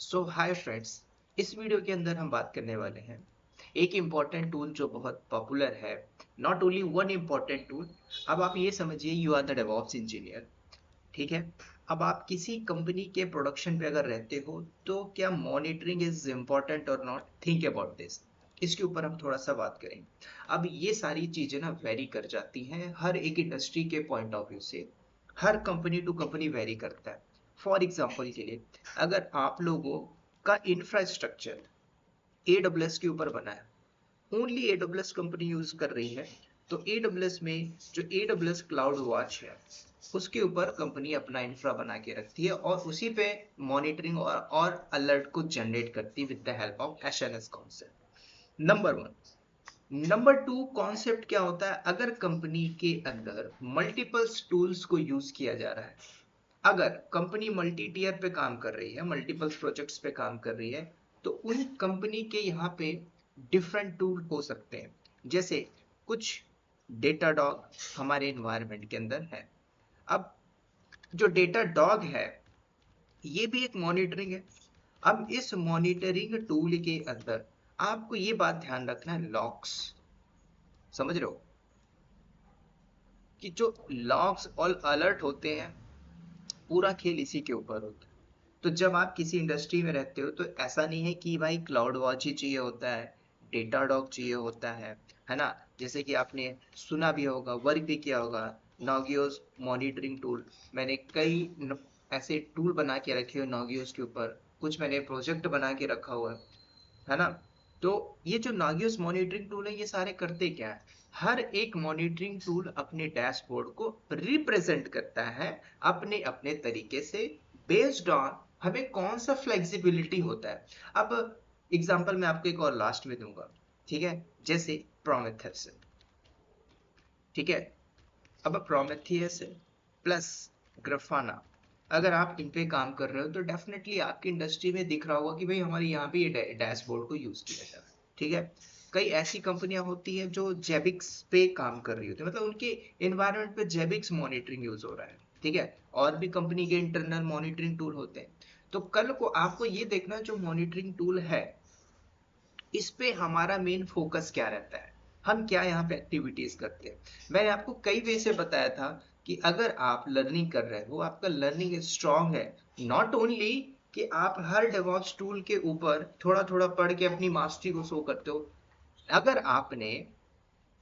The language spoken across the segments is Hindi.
सो हाय फ्रेंड्स, इस वीडियो के अंदर हम बात करने वाले हैं एक इम्पॉर्टेंट टूल जो बहुत पॉपुलर है। Not only one important tool. अब आप ये समझिए, you are the DevOps engineer. ठीक है। अब आप किसी कंपनी के प्रोडक्शन पे अगर रहते हो तो क्या मॉनिटरिंग इज इम्पोर्टेंट और नॉट? Think about this. इसके ऊपर हम थोड़ा सा बात करेंगे। अब ये सारी चीजें ना वेरी कर जाती हैं हर एक इंडस्ट्री के पॉइंट ऑफ व्यू से। हर कंपनी टू कंपनी वेरी करता है। फॉर एग्जाम्पल के लिए, अगर आप लोगों का इंफ्रास्ट्रक्चर AWS के ऊपर बना है, ओनली AWS कंपनी यूज कर रही है, तो AWS में जो AWS क्लाउड वॉच है उसके ऊपर कंपनी अपना इंफ्रा बना के रखती है और उसी पे मॉनिटरिंग और अलर्ट को जनरेट करती है with the help of SNS concept. Number one. Number two concept क्या होता है? अगर कंपनी के अंदर मल्टीपल टूल्स को यूज किया जा रहा है, अगर कंपनी मल्टी टीयर पे काम कर रही है, मल्टीपल प्रोजेक्ट्स पे काम कर रही है, तो उन कंपनी के यहाँ पे डिफरेंट टूल हो सकते हैं। जैसे कुछ डेटा डॉग हमारे एनवायरनमेंट के अंदर है। अब जो डेटा डॉग है ये भी एक मॉनिटरिंग है। अब इस मॉनिटरिंग टूल के अंदर आपको ये बात ध्यान रखना है, लॉक्स। समझ रहे हो कि जो लॉक्स और अलर्ट होते हैं, पूरा खेल इसी के ऊपर होता है। तो जब आप किसी इंडस्ट्री में रहते हो तो ऐसा नहीं है कि भाई क्लाउड वॉच ही चाहिए होता है, डेटा डॉग चाहिए होता है ना? जैसे कि आपने सुना भी होगा, वर्क भी किया होगा, नॉगियोस मॉनिटरिंग टूल। मैंने ऐसे टूल बना के रखे हो नॉगियोस के ऊपर, कुछ मैंने प्रोजेक्ट बना के रखा हुआ है ना? तो ये जो नागियोस मॉनिटरिंग टूल है, ये सारे करते क्या है? हर एक मॉनिटरिंग टूल अपने डैशबोर्ड को रिप्रेजेंट करता है अपने अपने तरीके से, बेस्ड ऑन हमें कौन सा फ्लेक्सिबिलिटी होता है। अब एग्जांपल मैं आपको एक और लास्ट में दूंगा। ठीक है। जैसे प्रोमेथेस। ठीक है। अब प्रोमेथियस प्लस ग्राफाना, अगर आप इन पे काम कर रहे हो तो डेफिनेटली आपकी इंडस्ट्री में दिख रहा होगा कि भाई हमारे यहाँ पे ये डैशबोर्ड को यूज किया जा रहा है। ठीक है। कई ऐसी कंपनियां होती है जो जेबिक्स पे काम कर रही होती है, मतलब उनके एनवायरनमेंट पे जेबिक्स मॉनिटरिंग यूज हो रहा है। ठीक है। और भी कंपनी के इंटरनल मॉनिटरिंग टूल होते हैं। तो कल को आपको ये देखना, जो मॉनिटरिंग टूल है इस पे हमारा मेन फोकस क्या रहता है, हम क्या यहाँ पे एक्टिविटीज करते हैं। मैंने आपको कई वे से बताया था कि अगर आप लर्निंग कर रहे हो, आपका लर्निंग स्ट्रांग है, नॉट ओनली कि आप हर डेवॉप्स टूल के ऊपर थोड़ा थोड़ा पढ़ के अपनी मास्टरी को शो करते हो। अगर आपने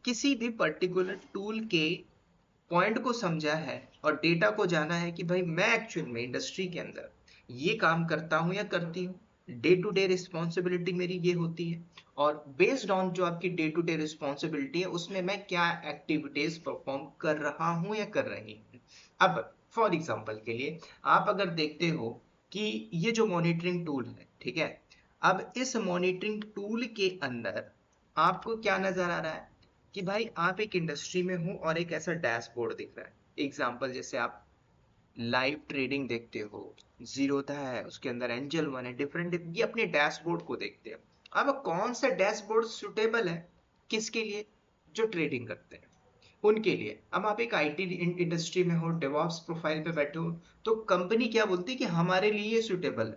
किसी भी पर्टिकुलर टूल के पॉइंट को समझा है और डेटा को जाना है कि भाई मैं एक्चुअल में इंडस्ट्री के अंदर ये काम करता हूँ या करती हूँ, डे टू डे रिस्पॉन्सिबिलिटी मेरी ये होती है, और बेस्ड ऑन जो आपकी डे टू डे रिस्पॉन्सिबिलिटी है उसमें मैं क्या एक्टिविटीज परफॉर्म कर रहा हूँ या कर रही हूँ। अब फॉर एग्जाम्पल के लिए आप अगर देखते हो कि ये जो मॉनिटरिंग टूल है, ठीक है, अब इस मॉनिटरिंग टूल के अंदर आपको क्या नजर आ रहा है कि भाई आप एक इंडस्ट्री में हो और एक ऐसा डैशबोर्ड दिख रहा है। एग्जांपल जैसे आप लाइव ट्रेडिंग देखते हो, जीरोधा है, उसके अंदर एंजल वन है, डिफरेंट, ये अपने डैशबोर्ड को देखते हैं। अब कौन सा डैशबोर्ड सुटेबल है किसके लिए? जो ट्रेडिंग करते हैं उनके लिए। अब आप एक आईटी इंडस्ट्री में हो, डेवॉप्स प्रोफाइल पे बैठे हो, तो कंपनी क्या बोलती है कि हमारे लिए ये सुटेबल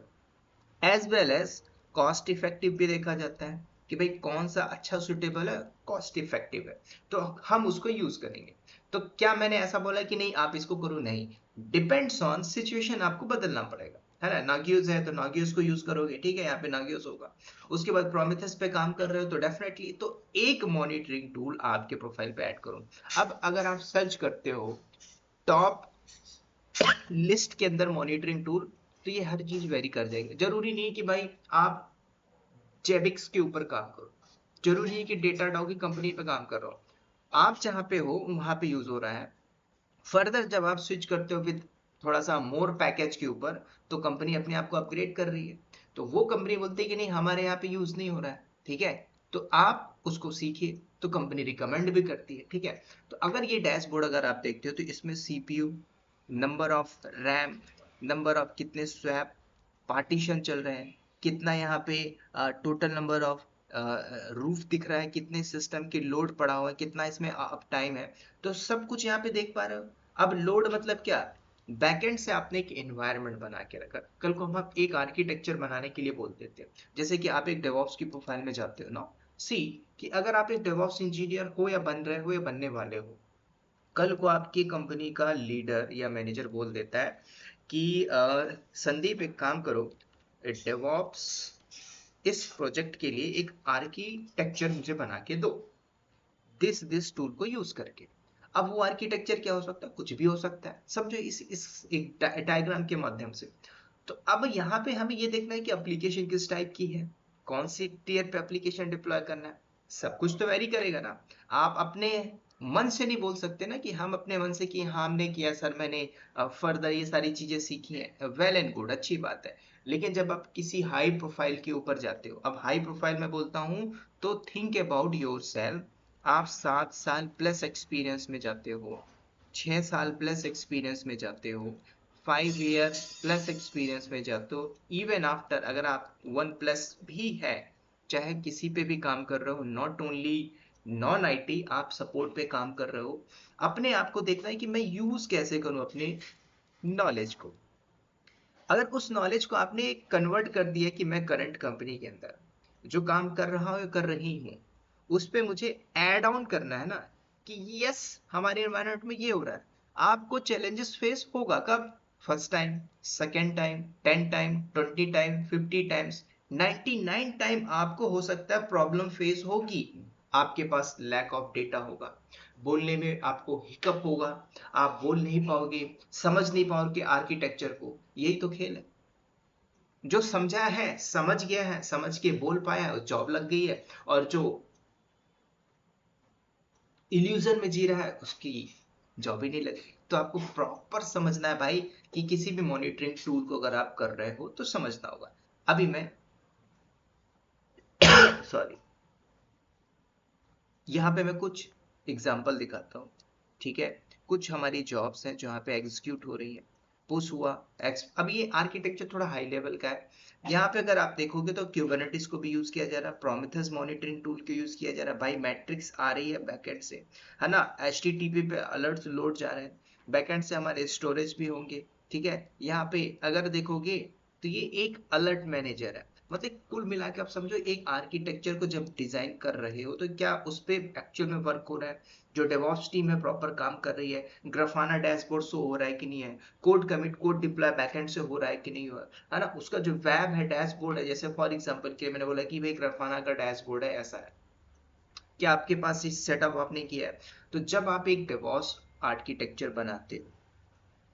है। As well as cost effective भी देखा जाता है कि भाई कौन सा अच्छा सुटेबल है, कॉस्ट इफेक्टिव है, तो हम उसको यूज करेंगे। तो क्या मैंने ऐसा बोला कि नहीं आप इसको करो? नहीं, डिपेंड्स ऑन सिचुएशन, आपको बदलना पड़ेगा, है ना? नागियोस है तो नागियोस को यूज करोगे, ठीक है, यहाँ पे नागियोस होगा। उसके बाद प्रोमेथेस पे काम कर रहे हो तो डेफिनेटली तो एक मॉनिटरिंग टूल आपके प्रोफाइल पे ऐड करो। अब अगर आप सर्च करते हो टॉप लिस्ट के अंदर मॉनिटरिंग टूल, तो ये हर चीज वेरी कर जाएगी। जरूरी नहीं कि भाई आप जेबिक्स के ऊपर काम करो, जरूरी नहीं कि डेटा डॉग की कंपनी पे काम कर रहा हो, आप जहां पे हो वहां पे यूज हो रहा है। फर्दर जब आप स्विच करते हो विद थोड़ा सा मोर पैकेज के ऊपर, तो कंपनी अपने आप को अपग्रेड कर रही है, तो वो कंपनी बोलती है कि नहीं हमारे यहाँ पे यूज नहीं हो रहा है। ठीक है। तो आप उसको सीखिए, तो कंपनी रिकमेंड भी करती है। ठीक है। तो अगर ये डैशबोर्ड अगर आप देखते हो तो इसमें CPU, number of RAM, number of कितने स्वैप पार्टीशन चल रहे हैं, कितना यहाँ पे टोटल नंबर ऑफ रूफ दिख रहा है, कितने सिस्टम की लोड पड़ा हुआ है, कितना इसमें अप टाइम है, तो सब कुछ यहाँ पे देख पा रहे हो। अब लोड मतलब क्या? बैकएंड से आपने एक एनवायरनमेंट बना के रखा, कल को हम एक आर्किटेक्चर बनाने के लिए बोल देते हैं, जैसे कि आप एक डेवॉप्स की प्रोफाइल में जाते हो ना, सी कि अगर आप एक डेवॉप्स इंजीनियर हो या बन रहे हो या बनने वाले हो, कल को आपकी कंपनी का लीडर या मैनेजर बोल देता है कि संदीप एक काम करो, डेवॉप्स इस प्रोजेक्ट के लिए एक आर्किटेक्चर मुझे बना के दो, दिस टूल को यूज करके। अब वो आर्किटेक्चर क्या हो सकता है, कुछ भी हो सकता है, समझो इस एक डायग्राम के माध्यम से। तो अब यहाँ पे हमें ये देखना है कि एप्लीकेशन किस टाइप की है, कौन सी टीयर पे एप्लीकेशन डिप्लॉय करना है, सब कुछ तो वेरी करेगा ना। आप अपने मन से नहीं बोल सकते ना कि हम अपने मन से कि हाँ हमने किया सर, मैंने फर्दर ये सारी चीजें सीखी हैं, वेल एंड गुड, अच्छी बात है। लेकिन जब आप किसी हाई प्रोफाइल के ऊपर जाते हो, अब हाई प्रोफाइल में बोलता हूँ तो थिंक अबाउट योर सेल्फ, आप 7 साल प्लस एक्सपीरियंस में जाते हो, 6 साल प्लस एक्सपीरियंस में जाते हो, 5 ईयर प्लस एक्सपीरियंस में जाते हो, इवन आफ्टर अगर आप 1+ भी है, चाहे किसी पे भी काम कर रहे हो, नॉट ओनली नॉन आईटी, आप सपोर्ट पे काम कर रहे हो, अपने आप को देखना है कि मैं यूज कैसे करूं अपने नॉलेज को। अगर उस नॉलेज को आपने कन्वर्ट कर दिया कि मैं करंट कंपनी के अंदर जो काम कर रहा हूँ कर रही हूँ, उस पे मुझे ऐड ऑन करना है ना, कि यस हमारे एनवायरनमेंट में ये हो रहा है, आपको चैलेंजेस फेस होगा कब, first time, second time, 10 time, 20 time, 50 times, 99 time आपको हो सकता है प्रॉब्लम फेस होगी। आपके पास लैक ऑफ डेटा होगा, बोलने में आपको हिकअप होगा, आप बोल नहीं पाओगे, समझ नहीं पाओगे आर्किटेक्चर को, यही तो खेल है। जो समझा है, समझ गया है, समझ के बोल पाया है, जॉब लग गई है, और जो इल्यूजन में जी रहा है उसकी जॉब ही नहीं लगी। तो आपको प्रॉपर समझना है भाई कि किसी भी मॉनिटरिंग टूल को अगर आप कर रहे हो तो समझना होगा। अभी मैं सॉरी, यहाँ पे मैं कुछ एग्जाम्पल दिखाता हूँ, ठीक है। कुछ हमारी जॉब्स हैं जहाँ पे एग्जीक्यूट हो रही है, पुश हुआ अब ये आर्किटेक्चर थोड़ा हाई लेवल का है। यहाँ पे अगर आप देखोगे तो क्यूबरनेटिस को भी यूज किया जा रहा है, प्रोमेथेस मॉनिटरिंग टूल को यूज किया जा रहा है, भाई मैट्रिक्स आ रही है बैकएंड से, है ना, एचटीटीपी पे अलर्ट लोड जा रहे हैं, बैकएंड से हमारे स्टोरेज भी होंगे, ठीक है। यहाँ पे अगर देखोगे तो ये एक अलर्ट मैनेजर है, मतलब कुल मिला के आप समझो एक आर्किटेक्चर को जब डिजाइन कर रहे हो तो क्या उस पे एक्चुअल में वर्क हो रहा है, जो डेवॉप्स टीम है प्रॉपर काम कर रही है, ग्राफाना डैशबोर्ड शो हो रहा है कि नहीं है, code commit code deploy backend से हो रहा है कि नहीं हो रहा है ना, उसका जो वेब है डैशबोर्ड है, जैसे फॉर एग्जांपल के मैंने बोला कि भाई ग्राफाना का डैशबोर्ड है ऐसा है, क्या आपके पास इस सेटअप आपने किया है। तो जब आप एक डेवॉप्स आर्किटेक्चर बनाते हो,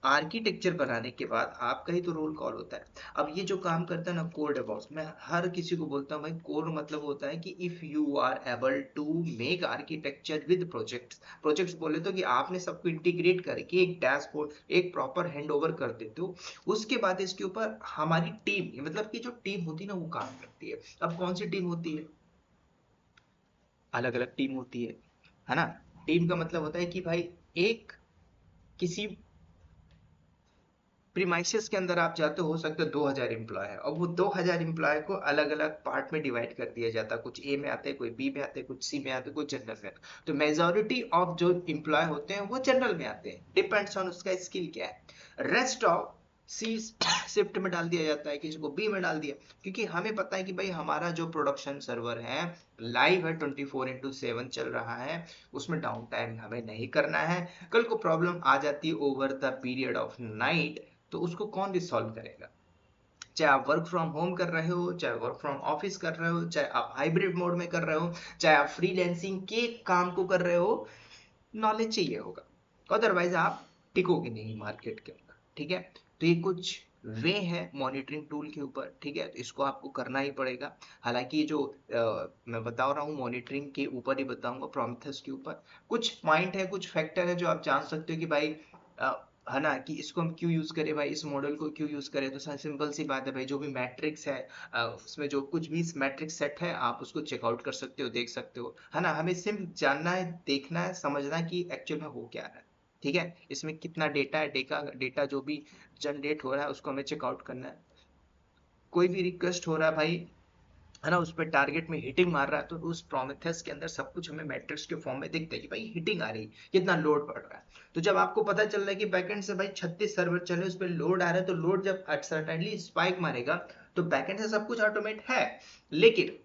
आर्किटेक्चर बनाने के बाद आपका ही तो रोल कॉल होता है। अब ये जो काम करता है ना कोर डेवऑप्स, मैं हर किसी को बोलता हूँ भाई कोर मतलब होता है कि if you are able to make architecture with projects, projects बोले तो कि आपने सबको इंटीग्रेट करके एक डैशबोर्ड एक प्रॉपर हैंड ओवर कर देते हो, उसके बाद इसके ऊपर हमारी टीम, मतलब कि जो टीम होती है ना वो काम करती है। अब कौन सी टीम होती है, अलग अलग टीम होती है ना। टीम का मतलब होता है कि भाई एक किसी प्रीमाइसेस के अंदर आप जाते हो सकता है 2000 एम्प्लॉय है, और वो 2000 एम्प्लॉय को अलग अलग पार्ट में डिवाइड कर दिया जाता है, कुछ ए में आते हैं, कोई बी में आते हैं, कुछ सी में आते हैं, कुछ जनरल में आते हैं। तो मेजोरिटी ऑफ जो एम्प्लॉय होते हैं वो जनरल में आते हैं, डिपेंड्स ऑन उसका स्किल क्या है। रेस्ट ऑफ सी शिफ्ट में डाल दिया जाता है, किसी को बी में डाल दिया, क्योंकि हमें पता है कि भाई हमारा जो प्रोडक्शन सर्वर है लाइव है, 24/7 चल रहा है, उसमें डाउन टाइम हमें नहीं करना है। कल को प्रॉब्लम आ जाती है over the period of night, तो उसको कौन रिसॉल्व करेगा, चाहे आप वर्क फ्रॉम होम कर रहे हो, चाहे वर्क फ्रॉम ऑफिस कर रहे हो, चाहे आप हाइब्रिड मोड में कर रहे हो, चाहे आप फ्रीलैंसिंग के काम को कर रहे हो, नॉलेज चाहिए होगा, अदरवाइज आप टिकोगे नहीं मार्केट के अंदर, ठीक है। तो ये कुछ वे है मॉनिटरिंग टूल के ऊपर, ठीक है, तो इसको आपको करना ही पड़ेगा। हालांकि ये जो मैं बता रहा हूँ मॉनिटरिंग के ऊपर ही बताऊंगा, प्रोमेथेस के ऊपर कुछ पॉइंट है, कुछ फैक्टर है जो आप जान सकते हो कि भाई है ना, कि इसको हम क्यों यूज करें भाई, इस मॉडल को क्यों यूज करें। तो सिंपल सी बात है भाई, जो भी मैट्रिक्स है उसमें जो कुछ भी मैट्रिक्स सेट है आप उसको चेकआउट कर सकते हो, देख सकते हो, है ना। हमें सिर्फ जानना है, देखना है, समझना है कि एक्चुअल में हो क्या रहा है, ठीक है। इसमें कितना डेटा है, डेटा डेटा जो भी जनरेट हो रहा है उसको हमें चेकआउट करना है। कोई भी रिक्वेस्ट हो रहा है भाई, है ना, उस पर टारगेट में हिटिंग मार रहा है, तो उस प्रोमेथेस के अंदर सब कुछ हमें मैट्रिक्स के फॉर्म में दिखता है कि भाई हिटिंग आ रही, कितना लोड पड़ रहा है। तो जब आपको पता चल रहा है कि बैकएंड से भाई 36 सर्वर चले, उस पर लोड आ रहा है, तो लोड जब सर्टेनली स्पाइक मारेगा, तो बैकएंड से सब कुछ ऑटोमेट है। लेकिन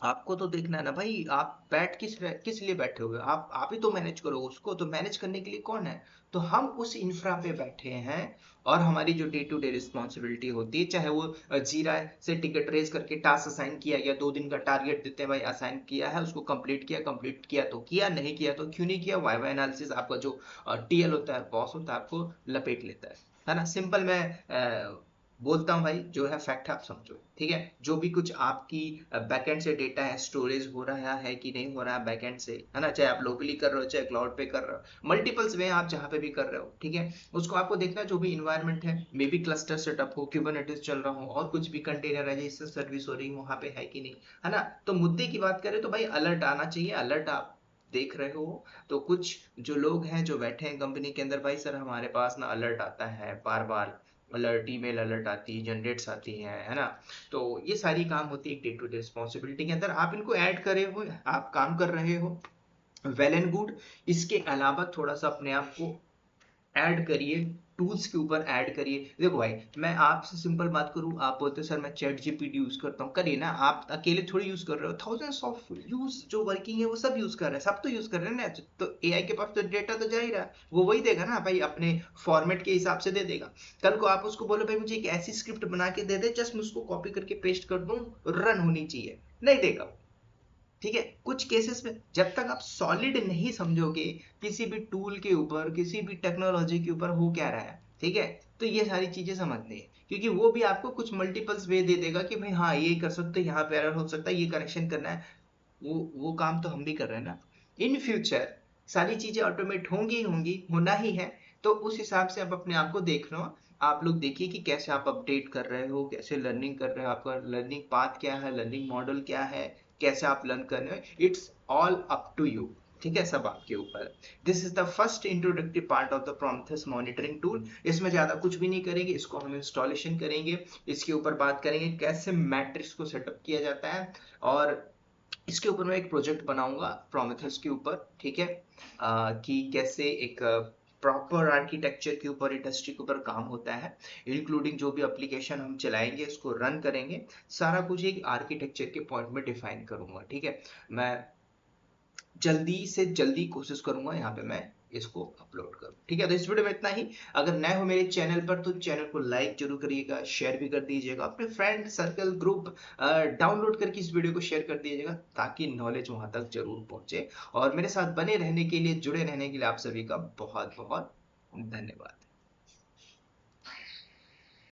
आपको तो देखना है ना भाई, आप बैठ किस लिए बैठे हुए हो, आप ही तो मैनेज करो उसको, तो मैनेज करने के लिए कौन है? तो हम उस इंफ्रा पे बैठे हैं, और हमारी जो डे टू डे रिस्पॉन्सिबिलिटी होती है, चाहे वो जीरा से टिकट रेस करके टास्क असाइन किया गया, 2 दिन का टारगेट देते हैं भाई, असाइन किया है उसको, कंप्लीट किया तो किया, नहीं किया तो क्यों नहीं किया, वाई वाई एनालिसिस आपका जो टीएल होता है, बॉस होता है, आपको लपेट लेता है ना। सिंपल मैं बोलता हूँ भाई, जो है फैक्ट है आप समझो, ठीक है। जो भी कुछ आपकी बैकएंड से डेटा है, स्टोरेज हो रहा है कि नहीं हो रहा है बैकएंड से, है ना, चाहे आप लोकली कर रहे हो चाहे क्लाउड पे कर रहे हो, मल्टीपल्स वे आप जहाँ पे भी कर रहे हो, ठीक है, उसको आपको देखना है। जो भी इन्वायरमेंट है, मे बी क्लस्टर सेटअप हो, क्यूबरनेटिस चल रहा हो, और कुछ भी कंटेनर है जिससे सर्विस हो रही है वहाँ पे है कि नहीं, है ना। तो मुद्दे की बात करें तो भाई अलर्ट आना चाहिए, अलर्ट आप देख रहे हो। तो कुछ जो लोग हैं जो बैठे हैं कंपनी के अंदर, भाई सर हमारे पास ना अलर्ट आता है बार बार, अलर्ट, ईमेल अलर्ट आती है, जनरेट्स आती है ना। तो ये सारी काम होती है डे टू डे रिस्पॉन्सिबिलिटी के अंदर, आप इनको ऐड करे हो, आप काम कर रहे हो, वेल एंड गुड। इसके अलावा थोड़ा सा अपने आप को ऐड करिए, टूल्स के ऊपर ऐड करिए। देखो भाई, मैं आपसे सिंपल बात करूं, आप बोलते हो सर मैं चैट जीपीटी यूज करता हूं, करिए ना, आप अकेले थोड़ी यूज कर रहे हो, थाउजेंड्स ऑफ यूज जो वर्किंग है वो सब यूज कर रहे हैं, सब तो यूज कर रहे हैं ना। तो एआई के पास तो डेटा तो जा ही रहा है, वो वही देगा ना भाई, अपने फॉर्मेट के हिसाब से दे देगा। कल को आप उसको बोलो भाई मुझे एक ऐसी स्क्रिप्ट बना के दे दे, जस्ट मैं उसको कॉपी करके पेस्ट कर दूं, रन होनी चाहिए, नहीं देगा। ठीक है, कुछ केसेस में जब तक आप सॉलिड नहीं समझोगे किसी भी टूल के ऊपर, किसी भी टेक्नोलॉजी के ऊपर हो क्या रहा है, ठीक है, तो ये सारी चीजें समझनी है, क्योंकि वो भी आपको कुछ मल्टीपल्स वे दे देगा कि भाई हाँ ये कर सकते हो, यहाँ पे एरर हो सकता है, ये कनेक्शन करना है, वो काम तो हम भी कर रहे हैं ना। इन फ्यूचर सारी चीजें ऑटोमेट होंगी ही होंगी, होना ही है। तो उस हिसाब से आप अपने आप को देख लो। आप लोग देखिए कि कैसे आप अपडेट कर रहे हो, कैसे लर्निंग कर रहे हो, आपका लर्निंग पाथ क्या है, लर्निंग मॉडल क्या है, कैसे आप लर्न कर रहे हो, it's all up to you, ठीक है, सब आपके ऊपर। This is the first introductory part of the Prometheus monitoring tool. इसमें ज्यादा कुछ भी नहीं करेंगे, इसको हम इंस्टॉलेशन करेंगे, इसके ऊपर बात करेंगे कैसे मैट्रिक्स को सेटअप किया जाता है, और इसके ऊपर मैं एक प्रोजेक्ट बनाऊंगा प्रोमेथेस के ऊपर, ठीक है, कि कैसे एक प्रॉपर आर्किटेक्चर के ऊपर, इंडस्ट्री के ऊपर काम होता है, इंक्लूडिंग जो भी एप्लीकेशन हम चलाएंगे, इसको रन करेंगे, सारा कुछ एक आर्किटेक्चर के पॉइंट में डिफाइन करूंगा, ठीक है। मैं जल्दी से जल्दी कोशिश करूंगा यहाँ पे मैं इसको अपलोड करूँ, ठीक है। तो इस वीडियो में इतना ही। अगर नए हो मेरे चैनल पर तो चैनल को लाइक जरूर करिएगा, शेयर भी कर दीजिएगा, अपने फ्रेंड सर्कल ग्रुप डाउनलोड करके इस वीडियो को शेयर कर दीजिएगा, ताकि नॉलेज वहां तक जरूर पहुंचे। और मेरे साथ बने रहने के लिए, जुड़े रहने के लिए आप सभी का बहुत बहुत धन्यवाद।